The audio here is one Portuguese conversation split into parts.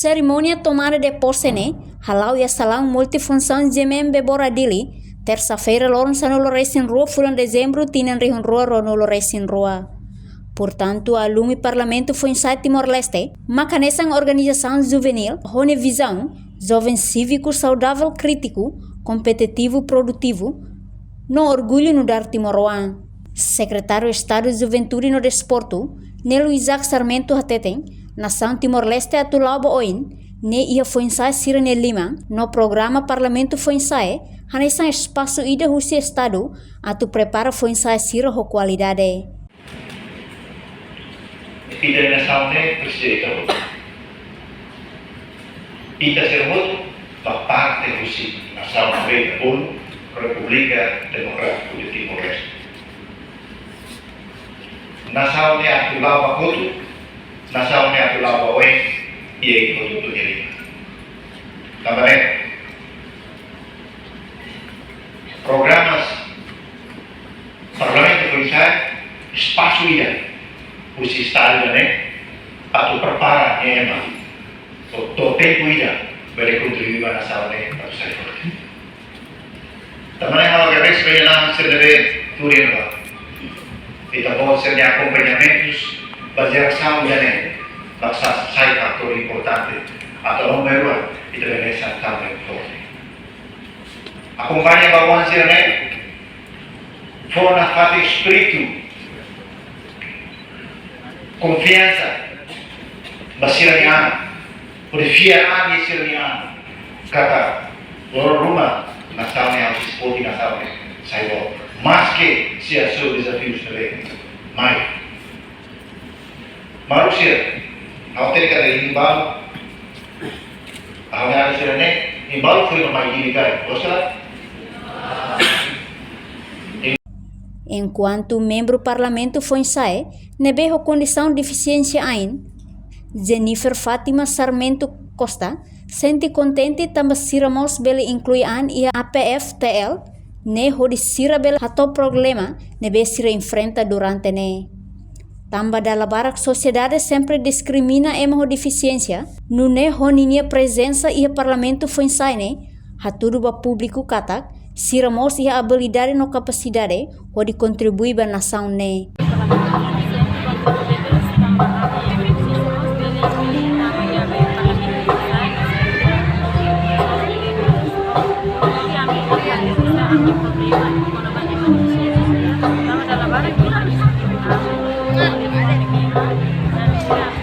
Cerimônia tomada de posse ne, halau e salão multifunção Gemem Beboradili, terça-feira Lourenço no Lourenço Rua, fulan dezembro, tinan Rihon Rua, no Lourenço Rua. Portanto, a Lumi Parlamento foi em Timor-Leste, macanesang organização juvenil, hone visão, jovem cívico saudável crítico, competitivo produtivo, no orgulho no dar Timor-Oan. Secretário de Estado de Juventude no Desporto, Nelo Isaac Sarmento Hateten, nação Timor-Leste atulaba oin, ne ia foi ensai Sirene Lima, no programa Parlamento foi ensai, hanesan espaço ida husi Estado, atu prepara foi ensai sira ho qualidade. Ida nação ne presiden ida servoto pa parte husi nação ne pun República Democrática de Timor-Leste. Nação ne atulaba kutu, nação ne atulaba oin, e aí kutu tu diri. Também programas Parlamento foi ensai espaço ida o sistema né atau prepara ema to tempo ida para contribuir na nação né para o setor. Também há alguém que vem lá se deve turismo e também se de acompanhamentos baseação né basta sai fator importante atau número e também essa também forte. Acompanha bawaan sila né for na fati espírito confiança basiranian purifian ni siranian kata lor rumah nação yang disebut nação saya mas que se a seu desafio também mais manusia autor kata imbal awalnya sirane imbal foi no mais dirikai gostar. Enquanto membro do parlamento foi sai, nebe a condição de deficiência ain, Jennifer Fátima Sarmento Costa, sente contente também siramos bele inclui an e a APF-TL, ne hodi sira bele hato problema nebe sira enfrenta durante ne. Tamba dalam barak sociedade sempre discrimina ema deficiência, no ne honinia presença e a parlamento foi sai ne, hatudo ba público katak, siramos e a habilidade no capacidade pode contribuir para a nação ne.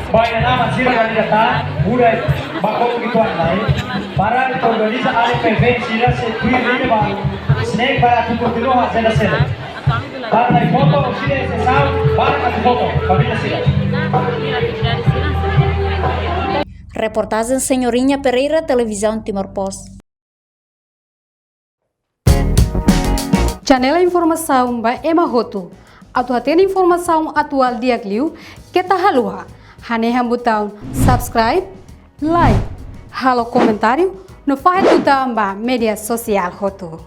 Baik, nama sira dari data, budaya bakal begitu lain. Para organiza APV sira se tuir ini bang, snack para tu continua hasil sila. Para foto sira se sal, para tu foto, família sira. Reportagem Senhorinha Pereira, Televisão Timor Post. Janela informação ba Emma Hotu. Atu tem informação atual dia kliu, kita halua. Hane botão subscribe, like, halo comentário no faz botão ba media social Hotu.